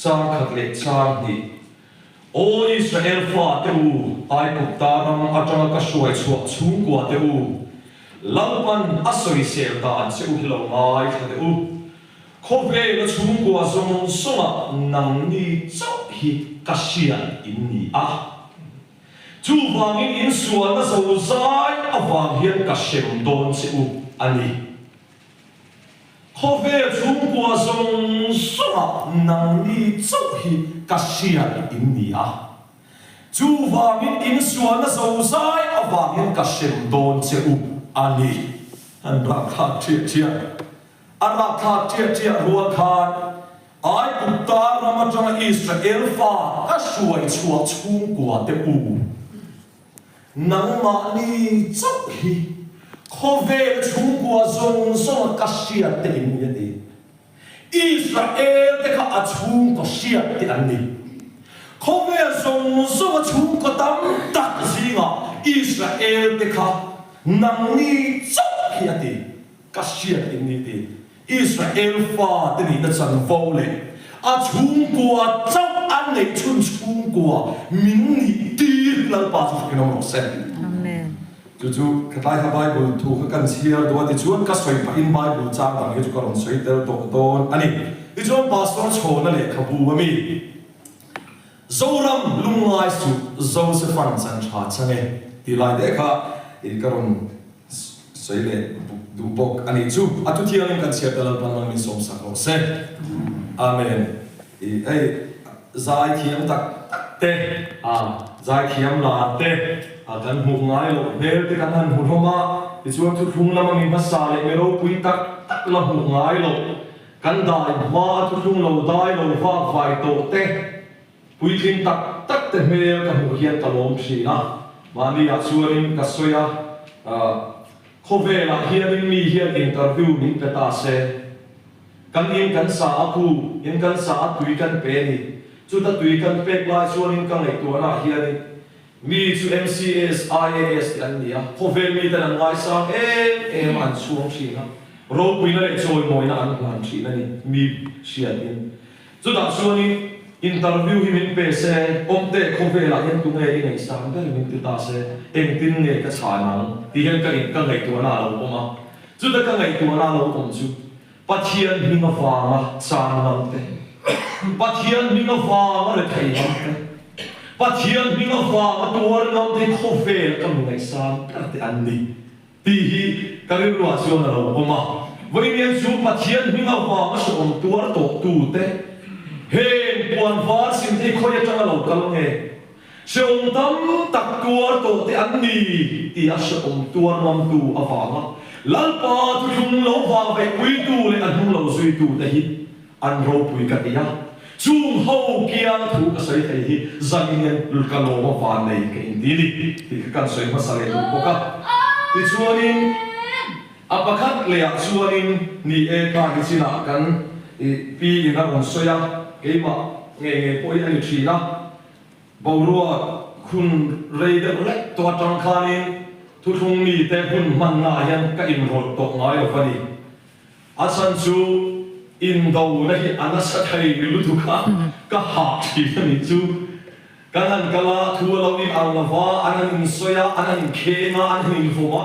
chang khat le chang ni o Israel fa te u ai puk taram atanga ka suai chuak chung kwa te u laupan asoi sel ta an se u hilo mai te u khove la chung kwa zong songa nang ni chau hi kasian in ni a chu wangin in suan na zo zai awang hian ka sem don se u ani khove chung kwa zong songa nang ni chau hi kasian in ni a chu wangin in suan na zo zai awang hian ka sem don se u ani an ra kha chia Ara khat tia ruwa khan ai putar nama chang Israel fa ka suai chua chung kwa te u nang ma ni chau hi khove chung kwa zong so ka sia te ni te Israel te ka chung ko sia te ani khove zong so chung ko tam tak zinga Israel te ka nang ni chau hi ate ka sia te ni te Israel fa te ni na chan vo le a chung kwa chau an nei chun chung kwa min ni ti la pa chu kino no sen amen chu khatai ha bible thu ka kan sia do ti chuan ka soi pa in bible chang dang he chu ka ron soi tel to don ani ti chuan pastor chona le khabu wa mi Zoram lungai su Joseph an chan cha change ti lai de kha i ka ron soi le du bok ani chu atu thiang kan sia dal pan min som sa ko se amen ei zai thiam tak te zai thiam la te kan hu ngai lo ber te kan han hu roma ti chu tu thung lama min basa le me ro pui tak la hu ngai lo kan dai ma tu thung lo dai lo va vai to te pui thin tak te me ka hu hian ta lom si na mani a chuarin ka soya khove la hiaring mi hian interview min pe ta se kan in kan sa aku in kan sa tui kan pe ni chu ta tui kan pe lai chuan in kan lei tu na hiaring mi chu MCS IAS an nia khove mi tan ngai sa em an chuang chi na ro pui na le choi moi na an plan chi na ni mi sian in chu ta chuan in interview hi min pe se omte khove la hian tu nge i nei sang ta min tu ta se eng tin nge ka cha nang ti hian ka ngai tu na lo oma chu ta ka ngai tu na lo om chu pathian hi ma fa ma chang nam te pathian hi ma fa ma le thai nam te pathian hi ma fa ma tuar nam te khove ka ngai sang ka te an ni ti hi ka ri ro chu na lo oma voi nian chu pathian hi ma fa ma so om tuar to tu te hên buồn vã xin thấy khôi trong là lẩu calo nghe sự ông tâm tắc tua tổ thì ăn mì thì ăn sự ông tua nom tu ở vàng lal pa tu chung lẩu vàng về quý tu lên ăn hung lẩu duy tu để hít ăn rau bùi cắt đi chung hậu kia thu cái sấy thấy hít dân nhân calo mà vàng này cái đi đi thì cái căn sấy mà sấy tu có cả thì chuanin apakat lea chuanin ni e ka cái gì nào kan pi ina on soya cái mà nghe bôi anh chị na bầu rùa khun rây đẹp lẽ toa trăng khanin thu thung mi te khun man na yan ka in rot to ngai lo fani asan chu in đầu này anh sẽ thấy lu thu ka ha chi ni chu kanan kala thu lo in ang la wa anan in soya anan khe na anan in foma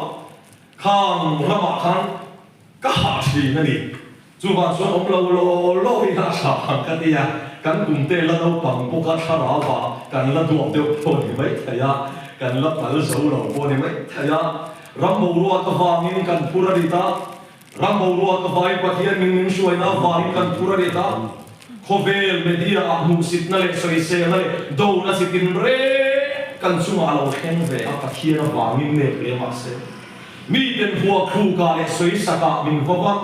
khang rama khang ka ha chi ni chu ba so om lo in ha sa ka ti ya kan kum te la lo pang po ka tha ra wa kan la duam te po ni mai thaya kan la pal so lo po ni mai thaya ram mo ro ka wa min kan pura ri ta ram mo ro ka vai pa hian min suai na wa kan pura ri ta khovel media a mu sit na le soi se na le do na sitin re kan chunga lo khen ve a ka hian wa min ne re ma se mi ten huwa khu ka le soi sa ka min wa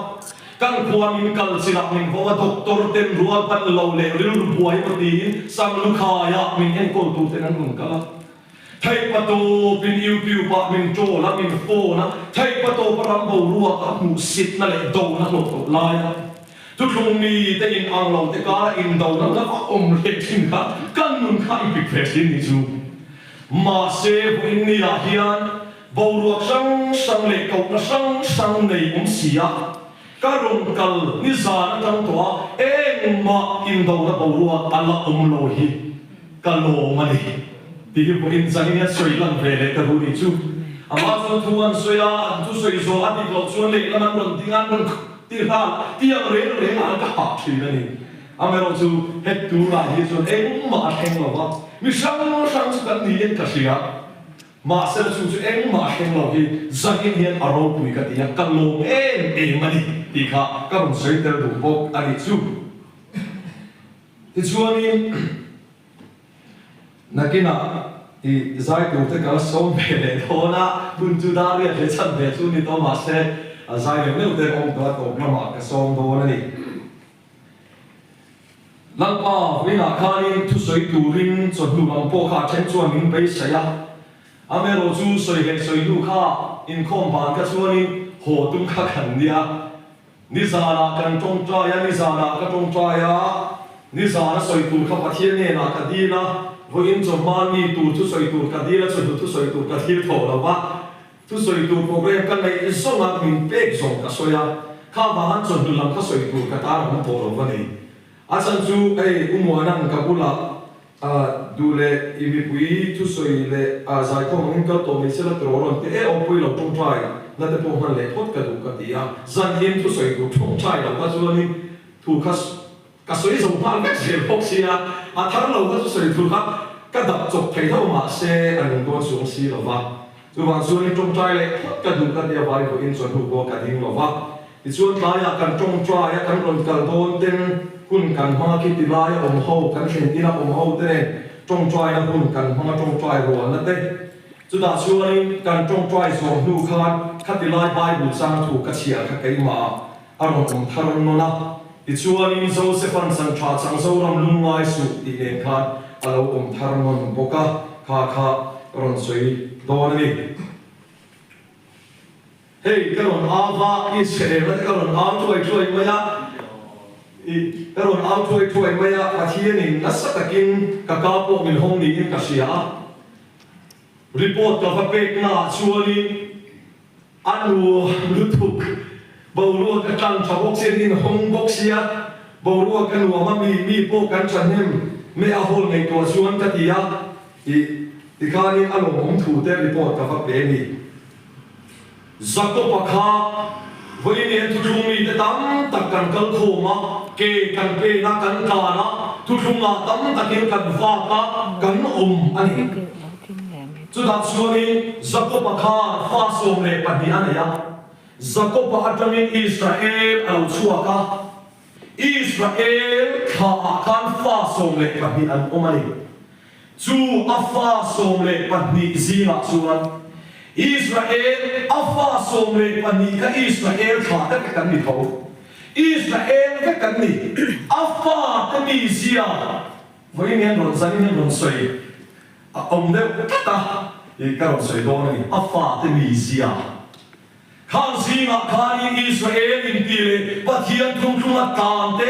kan kuan min kal sila min ko doktor ten rual pan lo le ril buai pati sam lu khaya min en ko tu ten an ka thai pato pin youtube pa min cho la min phone thai pato param bo ruwa ka mu sit na le do na lo to lai tu thung mi te in ang lo te ka in do na ka om le tin ka kan nun khai bi phe tin ni chu ma se bu in ni la hian bo ruwa sang le ko na sang nei um sia karung kal ni zana tang toa engma indo na bawruwa ala umlohi kalo mani di po insan niya soy lang vele karuni chu ama so tuan soya tu soy so ati lo chuan le laman ron tingan ron tirha tiang re ang ka ha thi na ni amero chu het tu la hi so engma theng lo wa mi sang chu kan ni yen ka sia mà sẽ là chúng em mà khen lo thì gia đình hiện ở đâu cũng cái gì căn lồng em mà đi thì cả các đồng sĩ đều đủ bốc anh chú thì chú anh na cái nào thì giải đủ tất cả số về để thôi na buôn chú đã biết để chân về chú thì tôi mà sẽ giải được nếu để ông tôi tôi làm mà cái số đó này lần ba vì là khai thu suy đủ rin cho đủ bằng bộ khá chen cho mình bây giờ amero chu soi he soi lu kha in khom ban ka chuanin ho tum kha khan dia ni zana kan tong tra ya ni zana ka tong tra ya ni zana soi tu kha pathian ne na ka di na vo in cho man ni tu thu soi tu ka di la chu thu soi tu ka thi tho la wa thu soi tu program kan nei so ma min pe so ka soya kha ba han chon tu lam kha soi tu ka ta ram po lo wa ni a chan chu ei umo nan ka bula dule ibi pui tu soi le zai ko mong ka to me se la tro te o pui lo tong trai na te po man le thot ka du ka ti a zan yin tu soi tu tong trai lo ka chu ni tu ka soi zo pa me se pok sia a thar lo ka tu soi tu ka dap chok thei tho ma se an ko chung si lo wa tu ba chu ni tong trai le thot ka du ka ti a vai ko in chon hu ko ka ding lo wa ti chuan ta ya kan tong trai ya kan ron kal don ten kun kan hma ki ti lai om ho kan chen ina om ho te trong trai na kun kan hma trong trai ro na te chu da chuan kan trong trai so nu khan khati lai bible sang thu ka chia ka kai ma aron om tharon no na ti chuan in Joseph an san tha chang Zoram lungai su ti ne khan alo om tharon non boka kha ron soi do na ni hey karon ava Israel na karon am chuai maya karon au thuai maya pathian in nasatakin kakapo min hong ni in kasia report ka fa pek na chuani anu lutuk bawru ka tang chabok sen in hong boxia bawru ka nu ma mi po kan chanem me a hol nei to chuan ka tia i khanin alo hong thu te report ka fa pe ni zakto pakha với niệm thu chung mi te tam tak kan kal khoma ke kan pe na kan ka na thu chung na tam takin kan va ka kan ani chu da chuani zakob kha fa som le pa ni anaya zakob atangin Israel al chuaka Israel kha kan fa som le pa ni an omani chu a fa som le pa ni zina chuan Israel afa som le pani ka Israel kha ta kan ni tho Israel ka kan ni afa ta mi zia với niệm ron san niệm ron soi om de ta i ka ron soi do ni afa ta mi zia khan singa khani Israel in ti le pathian thung thung a tan te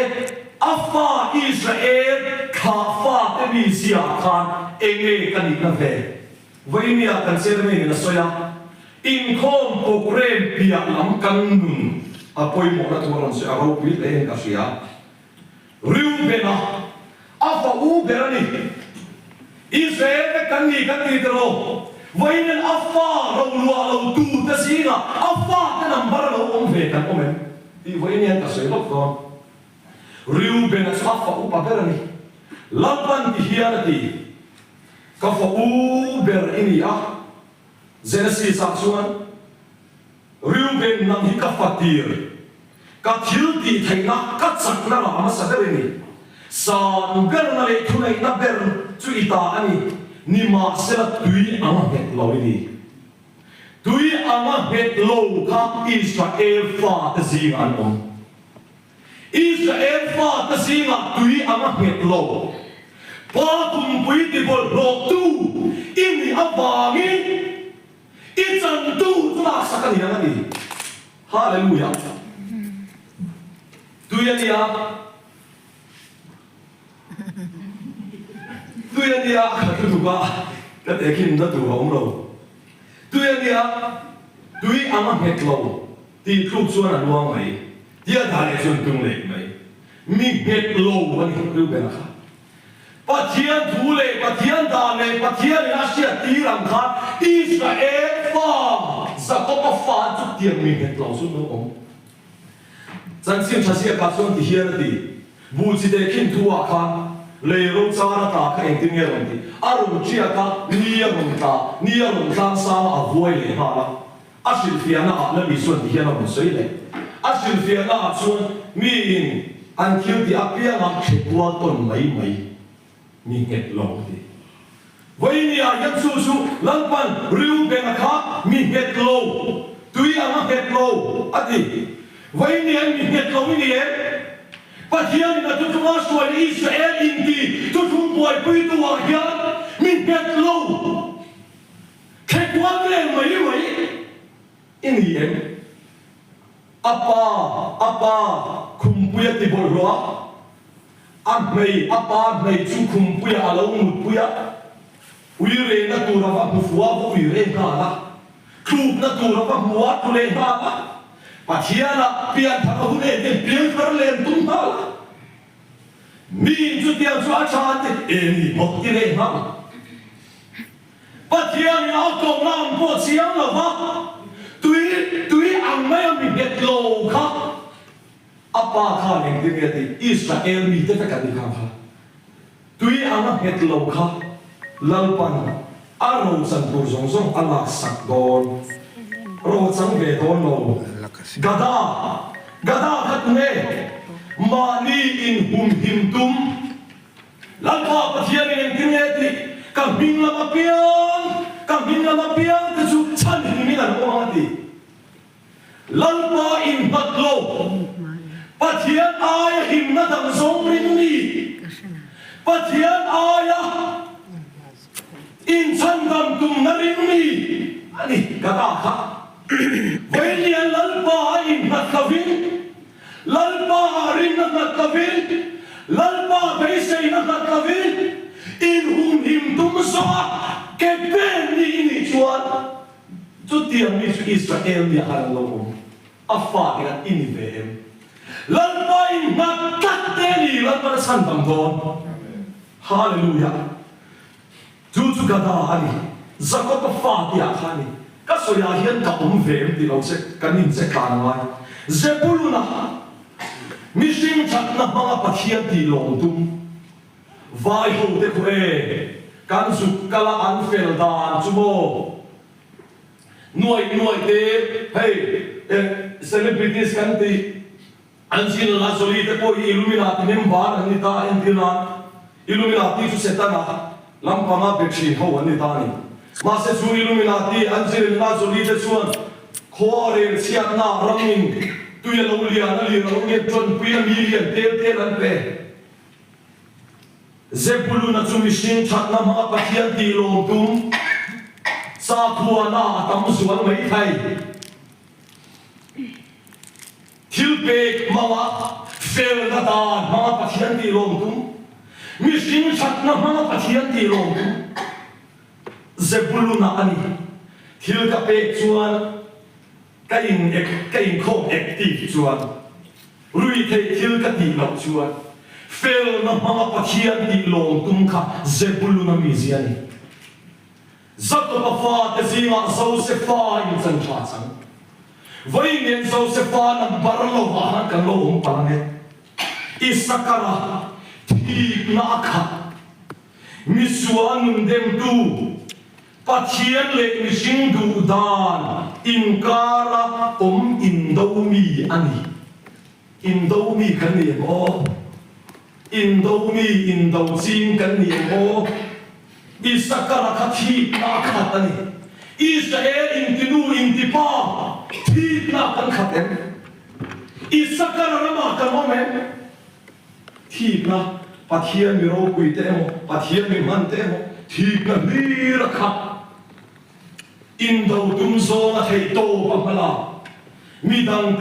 afa Israel kha fa ta mi zia khan enge kan ni na ve với nia kan se me ni na soya in khom program pia lam kan nun apoi mo na thoron se aro pi le ka sia riu bena afa u berani Israel kan ni kan ti tro với nên afa ro lua lo tu ta sina afa ta number lo om ve kan omen ti với nên ka se lok don riu bena afa u pa berani lampan ti hianati kafa uber ini Genesis chuan Reuben nam hi kafatir ka thil ti thaina ka chakna ra ma sa ni san ber na le thunai na ber chu ita ani ni ma se la tui ama het lo ni tui ama het lo ka Israel fa ta zi an om Israel fa ta zi ma tui ama het lo pa kum pui ti bol lo tu ini awangi itan tu na sakani na ni hallelujah tu ya dia tu ba ka te kin da tu hong lo tu ya dia tu ama het lo ti kluk chuan an luang mai dia thale chun tung le mai mi het lo an ru be kha pathian thu le pathian da le pathian na sia ti ram kha Israel fa Jacob fa chu tiang mi het lo su no om chan sim thasia ka chuan ti hian ti bu chi de khin thuwa kha le ro chara ta kha eng ting nge ti arum chia ka nia rum tang sa a voi le ha la a sil fia na a na mi suan ti hian a sei le a sil fia na a chuan mi in an thil ti a pia ngam khekwa ton mai mi het lo ti voi ni a yan su su lalpan riu be na kha mi het lo tui a het lo ati voi ni an mi het lo ni e pathian na tu ma so Israel in ti tu thum boy pui tu wa hian mi het lo khekwa le mai in yen apa kumpuya ti bolwa apa mei chu kumpuya alo mutpuya uire na tu rawa mufwa uire ka la klub na tu rawa muwa tu le ha la pathiana pia tha hu ne te pia kar le tum ha la mi chu tia chu a cha te ni mo ti le ha pathiana au to nam po chiang la wa tui ang mai mi het lo kha apa kha ning ti ti Israel mi te ka ni kha tui ang het lo kha lalpan aro san tur zong zong ala sak don ro chang ve don lo gada khat ne mani in him tum lalpa pathian ning ti ne ti ka bing la ma piang te chu chan ni na o ma ti lalpa in batlo pathian aya him na dam zong ring ni pathian aya in chan dam tum na ring ni ani gada kha velian lalpa in na kavin lalpa rin na kavin lalpa beisai na kavin in him tum so ke ben ni chuan chu tiang mi chu Israel ni han lo afa ga in ve lalpa in na kat te ni lalpa san dam don hallelujah chu gada ani Jacob fa dia khani ka so ya hian ka ve ti lo se kanin se kan mai Zebuluna mission chat na mga pathian ti long tum vai ho te ko kan su kala an fel dan chumo noi te hey celebrities kan ti an sin la soli te ko Illuminati member an ta en dina Illuminati su setana lampama bechi ho an ta ni ma se su Illuminati an sin la soli te chuan khore siat na ramin tu ya lo lian ali lo nge ton pi million tel an pe Zebuluna chu mission chat na ma pathian ti lo tum sa khua na tam suan mai thai thil pe mawa fel na da ma pathian ti lo tum mission chat na ma pathian ti lo tum Zebuluna ani thil ka pe chuan kain khom active chuan rui thei thil ka ti lo chuan fel na mga pathian ti long tum kha Zebuluna mi ziani Jacob fa te zinga Joseph in chan cha chang vai nen Joseph na barlo wa kan lo hum pange Isakara thi na kha mi suan dem tu pathian le mi sing du dan inkara indomi ani indomi kan ni mo Indochin kan ni mo Isakara khathi na khatani Israel intinu intipa thi na kan khaten Isakara rama kan momen thi na pathian mi ro pui te mo pathian mi man te mo thi na ni ra khat Indo tum zo na thei to pamala midang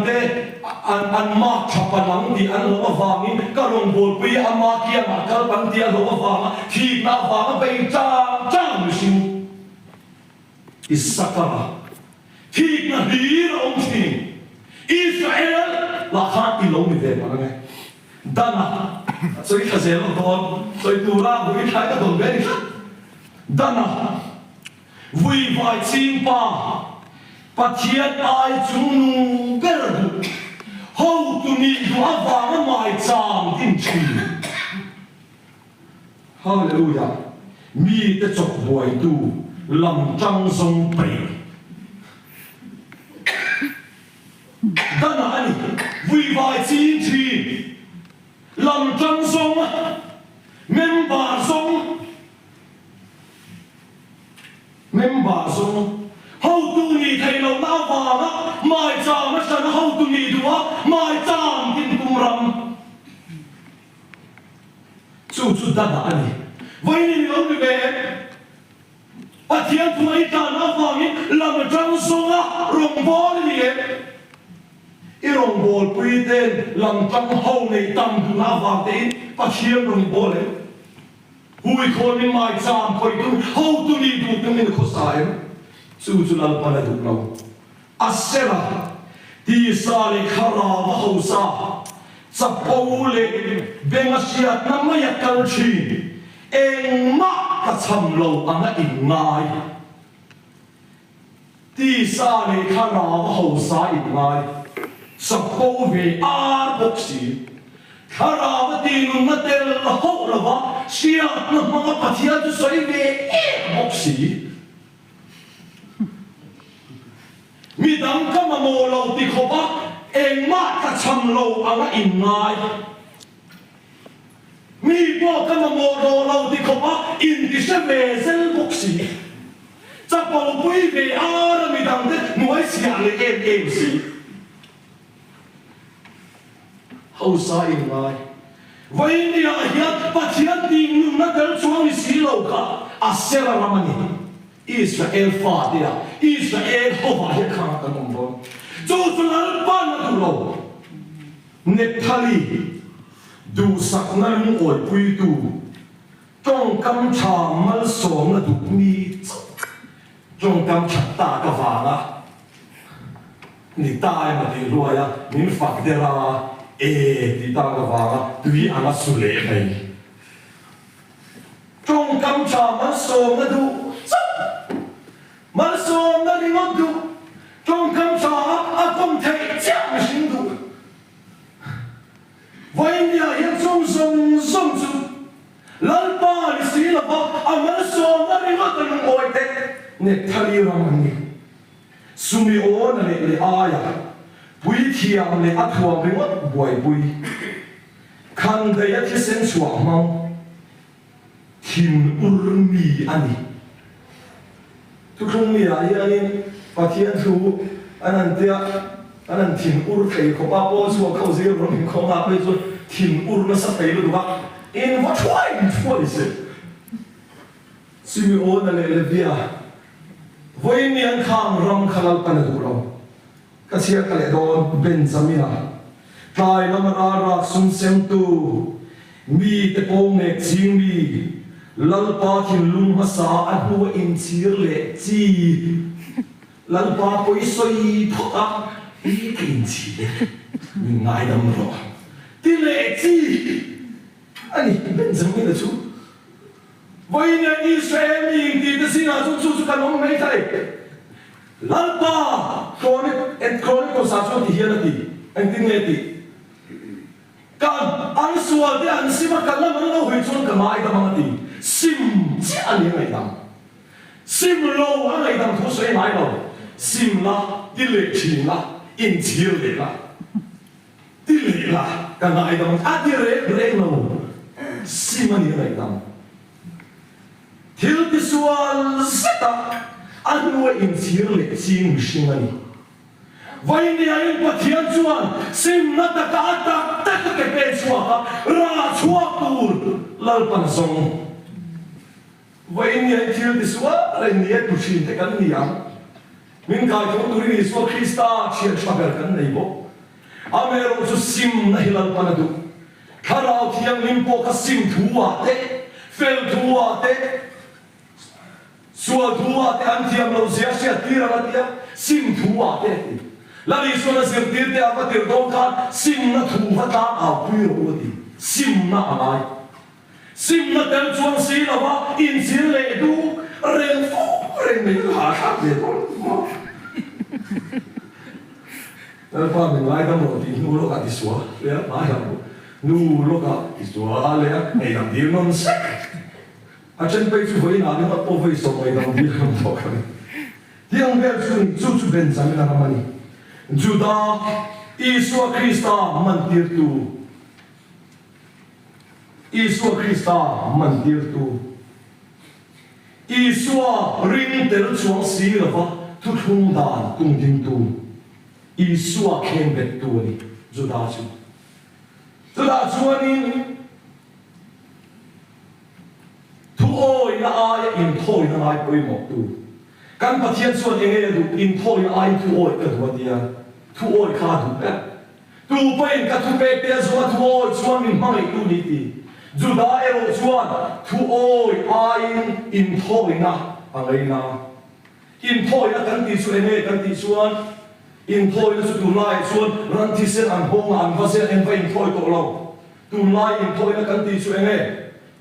te an ma chapanang di an lo awangin karong bol pui ama kia ma kal pan ti an lo awanga thi na awanga bei chang sin Isakara thi na hi ro thi Israel khat i lo mi ve ma nge dana soi kha zel don soi tu ra vui thai ka don ve ni dana vui vai chim pa pathian ai chung nu ber du ho tu ni du awang mai chang tin chi hallelujah mi te chok boy tu lam chang song pai dana ani vui vai chin chi lam chang song member song how tu ni thai lo na wa mai chang ma san how tu ni du mai chang tin kum ram chu dana ani vai ni lo ni ve pathian tu mai ta na wa ni lam chang song a rong bol ni i rong bol pui ten lam chang ho nei tam du na wa te pathian rong bol hui khon ni mai chang khoi tu how tu ni du tu ni kho sai chu lal pa la du lo asera ti sa le khara wa ho sa sapou le benga siat na mai kal chi eng ma ka cham lo anga in ngai ti sa le khara wa ho sa in ngai sapou ve ar bok si khara wa ti nu na tel ho la wa siat na ma pathia tu soi ve bok si mi dam ka ma mo lo ti kho ba eng ma ka cham lo anga in ngai mi bo ka ma mo lo ti kho ba in ti se ve sel bok si cha po pui ve ar mi dam te noi sia le em si how sa in ngai vai ni a hiat pathian ting nu na dal chuang ni si lo ka asera ramani Israel fatia Israel hova he khang ka nom bon chu lal pa na tu lo Nephtali du sak na mu oi pui tu tong kam cha mal som na du mi tong kam cha ta ka wa na ni tai ma ti lo ya ni fak de la ti ta ka wa na tu yi ana su le mai tong kam cha mal som na du mal som na ni ngon du trong cam cha a công thể chạm sinh du vậy nhà hiện trong sông du lal pa ni si la pa a mal som na ni ngon tan oi te Nephtali ramani sumi o na le aya pui thiam le a thuam ri ngot boi pui khan de ya thi sen chuang mau thin urmi ani tu không mi ai ani pathian thu anan tia anan thin ur thei ko pa po chu ko zir ro min ko ma pe chu thin ur na sa thei lu ba in what try is it simi o na le via voi ni an kham ram khalal pan du ro ka sia ka le don Benjamina tai nam ra sum sem tu mi te pong nek ching mi lal pa thin lung ma sa a hu in chir le chi lal pa poi soi thoa i kin chi mi ngai dam ro ti le chi ani Benjamin chu voi na Israel mi ti te sina chu kan om mai thai lal pa chronic ko sa chu ti hian ti an tin le ti kan an sual te an sima kalam an lo hui chon ka mai da ma ti sim chi ani ngai dam sim lo an ngai dam thu sei mai lo sim la ti le chi la in chi le la ti le la ka ngai dam a ti re lo sim ani ngai dam til ti sual seta an no in chi le chi mu sing ani vai ni ai pathian chuan sim na ta ka ta ke pe chua ra chua tur lal pan song vai ni ai thil ti suwa re ni tu chin te kan ni am min kai to tu ri so Krista chian chaber kan nei bo amero chu sim na hilal pan du kharau thiang lim po ka sim thuwa te fel thuwa te suwa thuwa te an thiam lo sia sia tira la tia sim thuwa te la li so na zirtir te ava tir dong khan sim na thu hata au pui ro ti sim na alai sim na tel chuang si lawa in sil le du ren fo ren me ha kha de mo ta pa mình lai dam ro ti nu lo ka ti suwa le ma ya nu lo ka ti suwa le e dam dir non se a chen pe chu voi na ne ma po voi so mai dam dir non to ka ti ang ver chu ben sam na mani juda Isu Krista mantir tu Isu Krista mantir tu Isu ring tel chuang si lawa tu thung dan tung ding tu Isu khem bet tu ni juda chu ni tu oi na ai in thoi na ai poi mo tu kan pathian chuan enge du in thoi na ai tu oi ka du dia tu oi kha du pe tu pen ka tu pe te zo tu oi chuan min mai tu ni ti juda ero chuan tu oi ai in thoi na angai na in thoi na kan ti chu enge kan ti chuan in thoi na chu tu lai chuan ran ti sen an hong an va se en vai in thoi to lo tu lai in thoi na kan ti chu enge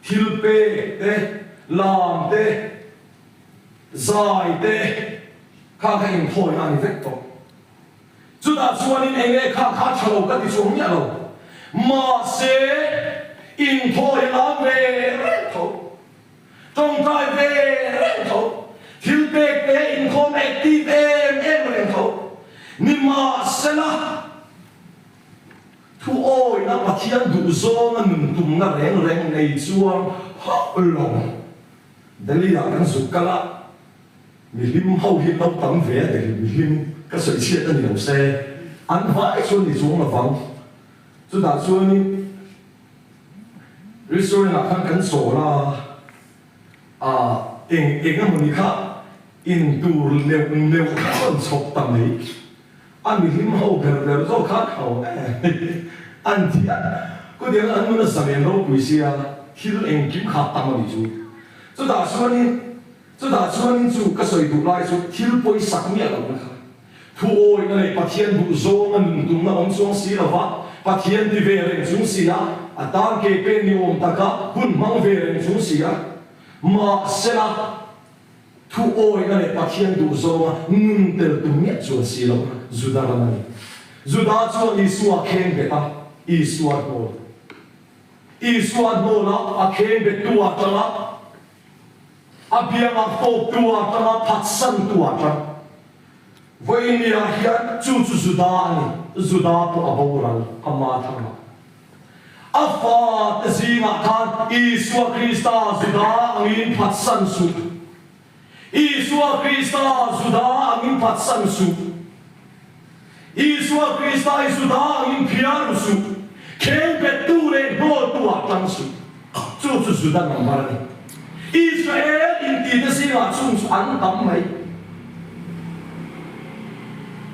thil pe te lam te zai te kha in thoi na ni vek to juda chuan in enge kha thalo ka ti chu nya lo ma se in thoi la ve re tho trong tai ve re tho thil pe te in khom active em re tho ni ma se la thu oi na pathian du zo na nun tum na reng nei chuang ha lo dali ya kan su kala mi lim hau hi tam tam ve de mi lim ka soi chia ta ni lo se an vai chuan ni chuang na vang chu da chuan ni restaurant na kan so la eng mo ni kha in tur le kan chok tam nei an mi lim hau ber zo kha khau an thia ko de an mun sa men ro pui sia hil eng kim kha tam ni chu chu da chuan ni chu ka soi du lai chu thil poi sak mi lo na kha thu oi na le pathian bu zo an tum na om chuang si lawa pathian di ve reng chung si a atan ke pe ni om taka hun mang ve reng chung si a ma sela thu oi na le pathian du zo ma nun tel tu mi chuan si lo juda la ni juda chuan Isu a khem be ta Isu a no la a khem be tu a ta la a biang a fo tu a ta la phat san tu a ta voi ni a hian chu juda ni juda pu a boral amma thama a fa te zinga khan Isu Krista juda angin phat san su Isu Krista juda angin phat san su Isu Krista juda angin phiar su khem be tu le bo tu a tang su chu juda na mar ni Israel in ti te zinga chung an tam mai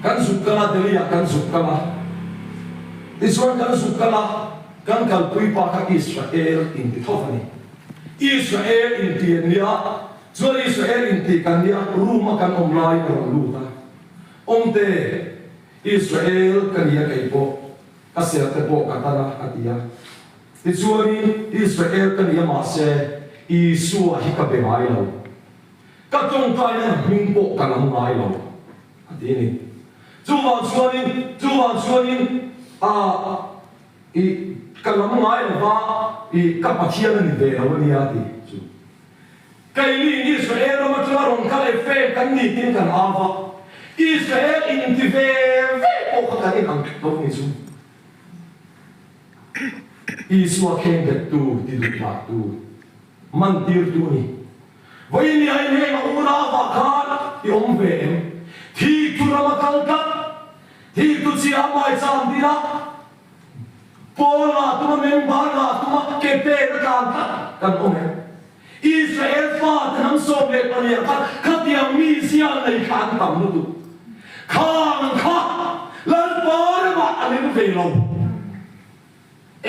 kan sukala delia kan sukala Israel kan sukala kan kalpui pa ka Israel in ti thofani Israel in ti nia chuan Israel in ti kan nia ruma kan omlai ro luta omte Israel kan ia kai po kasia te po katana atia ti chuan Israel kan ia ma se Isu a hi ka be mai lo ka tong kai na hing po kan am mai lo ati ni chuan chuan i kalam ngai ba i ka pathian ni be lo ni ati chu kai ni Israel ma chu ron ka le fe kan ni tin kan ava Israel in ti ve o ka ni kan to ni chu Isu a khem be tu ti du ta tu man tir tu ni voi ni ai ne ma una va khan i om ve em thi tu ra ma kal ka thi tu chi a mai sam dina pola tu ma men ba na tu ma ke pe ra kan om Israel fa nam so le pa ni ka ti am mi sia nei khan tam lu tu khan kha lan pa ra ma ani ve lo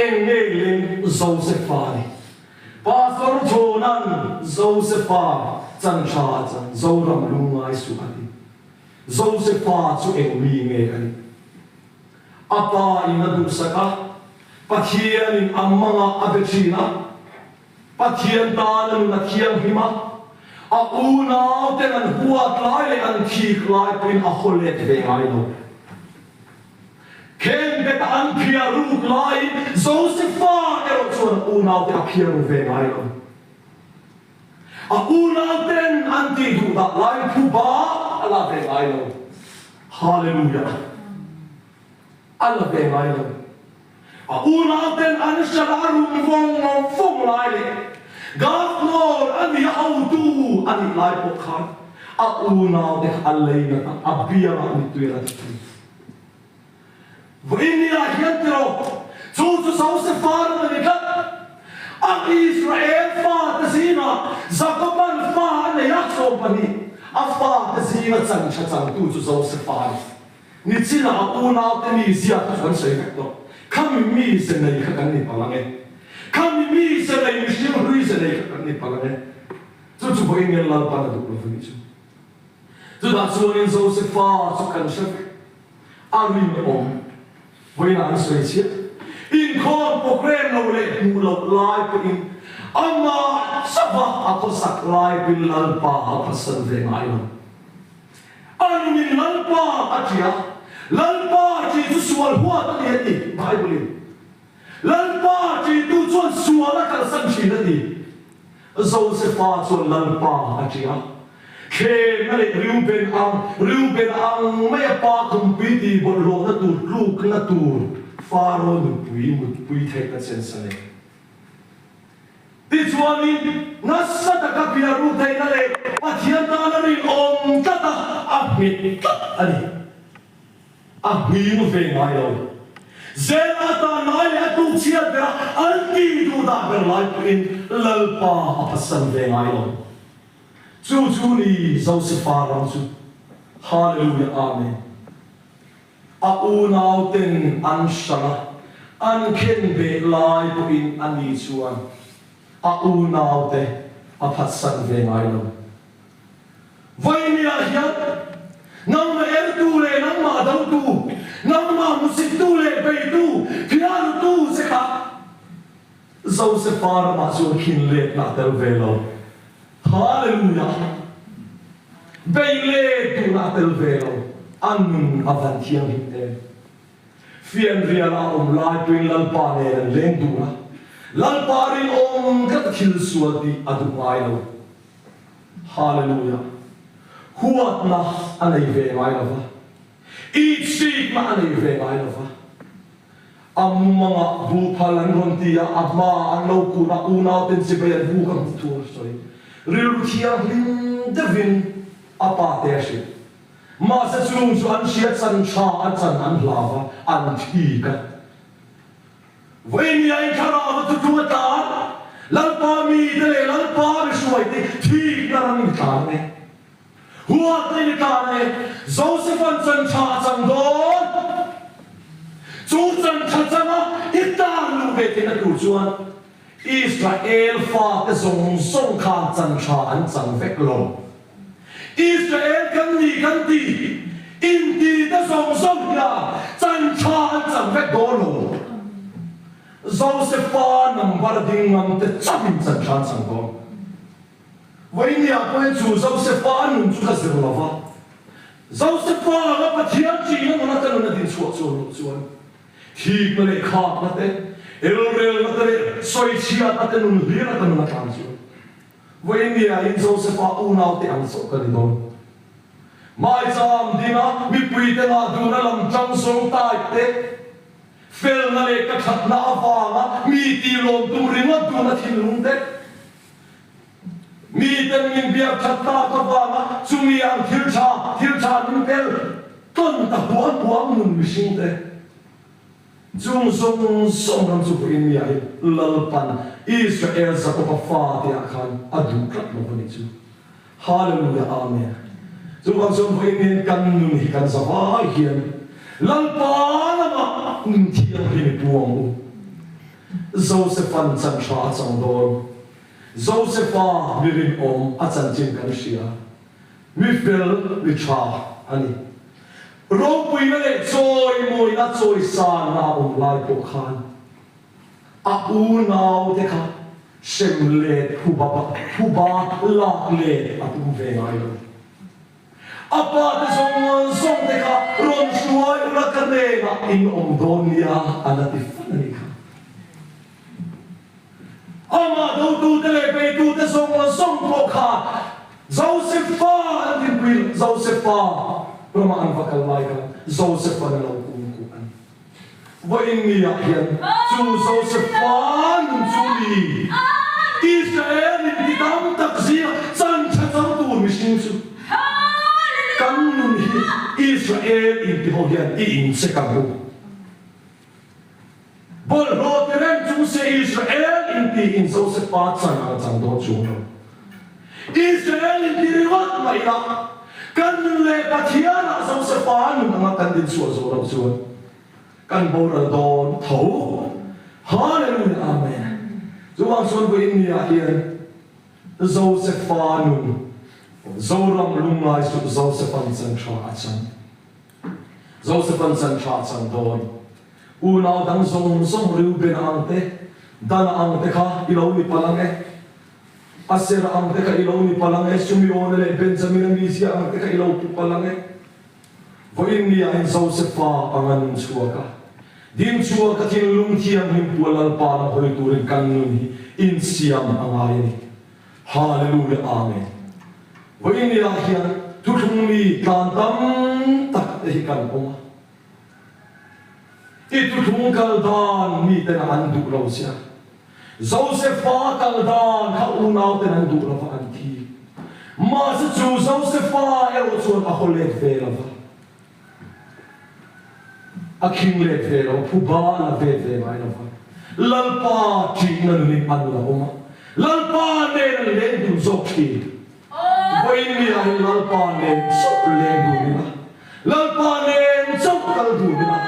eng nei len Joseph ni Pastor Jonan Joseph chan cha chan Zoram lungai su ati Josepha chu engmi nge kan apa ina du saka pathian in amanga abechina pathian tan na thiam hima a una te an huat lai le an thik lai pin a holet ve ngai lo ken bet an phia ru lai Josepha ero chuan una te a phia ru ve ngai lo a una ten an ti du da lai phu ba ala ve ngai lo hallelujah ala ve ngai lo a una ten an shalarum vong lai le Governor ani autu ani lai pokhan a una de alaina abia ani tuera vini a hiantro chu sau se far ni ka a Israel fa tsina zakaban fa ne yakso pani a fa tsina chang chang tu sau se far ni china a una de ni zia ta se ka kami mi se nei ka kan ni palange kami mi se nei mishim hrui se nei ka ni palange chu boin ngel la pa du lo ni chu da chuan in Joseph fa chu kan shak a ri me om boin an soi chi in khon program lo le mu lo lai po in amma saba a ko sak lai bil lal pa a pasan ve ngai lo an min lal pa a tia lal pa chi chu sual huat ni ni bible lal pa chi tu chuan sual a kal san chi ni Joseph fa chuan lal pa a tia ke male Reuben ang mai pa kum pi ti bol lo na tu luk na tu faro nu pui thek na chen sane ti chuan ni na sa ta ka pia ru thei na le pathian ta na ri om ta ta a mi ani a mi nu ve ngai lo zela ta nai le tu chia da al ti du da ber lai in lal pa a pasan ve ngai lo chu ni Joseph ram chu hallelujah amen a unau ten an shana an khen be lai po in ani chuan a unau te a phasan ve ngai lo vai ni a hiat nam ma er tu le nam ma dau tu nam ma musik tu le be tu piano tu se kha Joseph ram chu khin le na tel ve lo hallelujah beile tu na tel ve lo an avan thiam him te fian riala lai twin lal pa ne leng du na lal pa rin kat khil suati adu ngai lo hallelujah huat na anei ve ngai lo va each seek na anei ve ngai lo va amma bu phalan ron tia amma an lo ku na una ten se be bu kam tu soi ril thia him devin apa te shi ma sa chung chu an shiat san cha an chan an lava an thi ka when ai khara wa tu ta lal pa mi de lal pa ri suai te thi na ran ta ne huwa te ni ta ne Joseph an chan cha chang don chu chan cha chang a ita lu ve te na tu chuan Israel fa te song khan chan cha an chang vek lo Israel kan ti in ti ta song ya chan cha an chang vek do lo Joseph fa number ding ngam te chapin chan cha chang do vai ni a ko chu Joseph fa nun chu ka zero lova Joseph fa ga pathian chi na na ta na din chuan thik na le khat na te elrel na te soi chia ta te nun hira ta na kan chu vai ni a in Joseph fa unau te ang so ka ni don mai jam dina mi pui te na du na lam chang song tai te fel na le ka khat na awanga mi ti lom tu ringa tu na thin lung te mi ten min bia khat na ka wanga chumi ang thil cha min pel ton ta huam nun mi sing te chung song ram chu in mi ai lal pan Israel za ko pa fa te akhan adu khat lo ni chu hallelujah amen chu bang som voi men kan nun hi kan sa va hian lal pa na ma nun thiam hi puang Joseph an chan cha chang dor Joseph a mirin om a chan chin kan sia mi fel mi cha ani ro pui na le choi moi na choi sa na lai po khan a u nau te kha sem le phuba la le a tu ve ngai lo apa te song te kha ron suai ula ka ne na in om donia ana ti fani kha ama do te le pe tu te song po kha Josepha din bil Josepha Roma an vakal lai ka Josepha na lo ku an wa in mi ya hian chu Josepha nun chu li Israel ni dam tak zia chan cha chang tu mi sing su kan nun hi Israel in ti ho hian I in se ka bu bol ro te ren chu se Israel in ti in Josepha chan ka chang do chu Israel in ti riwat mai na kan le pathiana Josepha nun nga kan din su Zoram suan kan bora don tho hallelujah amen Zoram suan ko in ya hian Josepha nun Zoram lungai su Josepha chan cha chan Josepha chan cha chan don unau dang song riu ben ante dan ante kha ilo ni palang Aser ang teka ilaw ni palang Sumion le Benjamin Misia ang teka ilaw po palang Voin niya in Josepha panganong suwaka din suwaka kinulung tiyang himpualal parang ko'y turing kanun in siyam ang ayin hallelujah amen Voin niya hiyan tutong ni kantam tak ehikan oma itutong kaldan ni tenaan duklaw siya Josepha kaldan kaunaw tenan dura fa anti mas chu Josepha ero chuan a holet vela va a king let vela phuba la ve ve mai la va lalpa chi na ni an la oma lalpa ne le du zokhi voi ni a lalpa ne sok le du ni na lalpa ne sok kal du ni na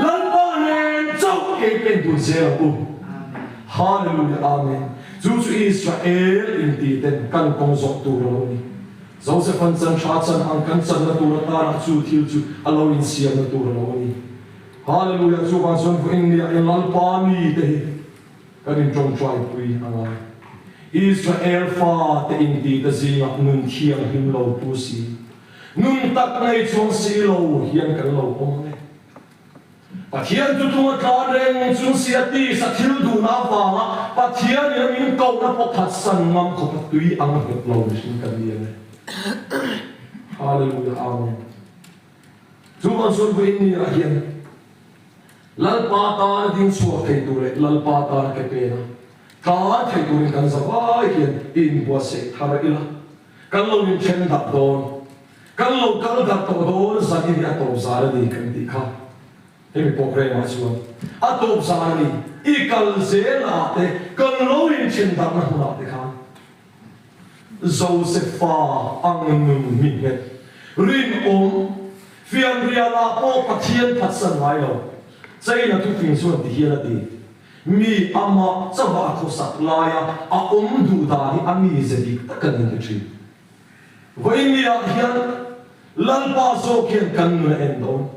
lalpa ne sok ke pen du ze pu Hallelujah, amen. Zu Israel in die den kan kong zok tu ro ni. Joseph an chan cha chan ang kan chan na tu ra ta na chu thil chu alo in siam na tu ro ni. Hallelujah, zu ban son fu in dia in lal pa mi te kan in jong chai pui anga. Israel fa te in di te zinga nun thiang him lo pu si. Nun tak nei chong si lo hian kan lo ong ne. Pathian tu tu ka reng chung sia ti sa thil du na wa pathian ni min ko na po khat san ngam ko patui ang het lo sin ka ni ne hallelujah amen chu man sun bu ni a hian lal pa ta ding su ke tu le lal pa ta ke pe na ka thai tu kan sa wa hian in bo se thar ila kan lo min chen da don kan lo kal da to don sa ni ya to sa ni kan ti kha Hemi pokre ma suan. Atop sani ikal zela te kan loin chen da na huna te khan. Josepha ang nun minget. Rin fian riala po pathian patsan mai lo. Sai na tu fin suan ti hian ti. Mi ama chawa ko sat laya a du da ni ami zebi takan ni chi. Voi mi a hian lalpa zo kian kan nu endon.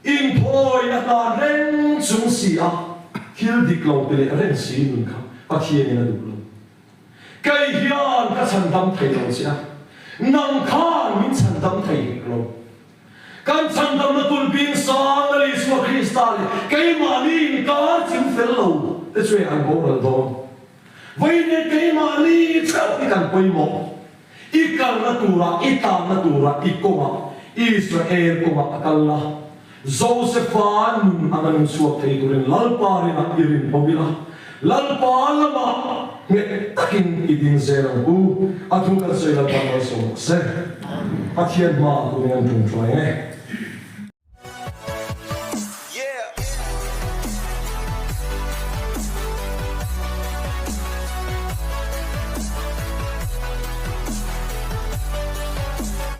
In poi na ta ren chung si a hil dik lo te le ren si nun kha pathian na du lo kai hian ka chan dam thei lo sia nang khan min chan dam thei lo kan chan dam na tul bin sa na li su Krista le kai ma ni ka chin fel lo te chwe an bo ral do voi ne kai ma ni chau ni kan poi mo ikal na tura itam na tura ikoma Israel koma akalla Josepha nun angan suak thei turin lalpa rin a irin pabila lalpa lama nge takin idin zerang bu atu kan soy lalpa so se pathian ma ku ngan tung try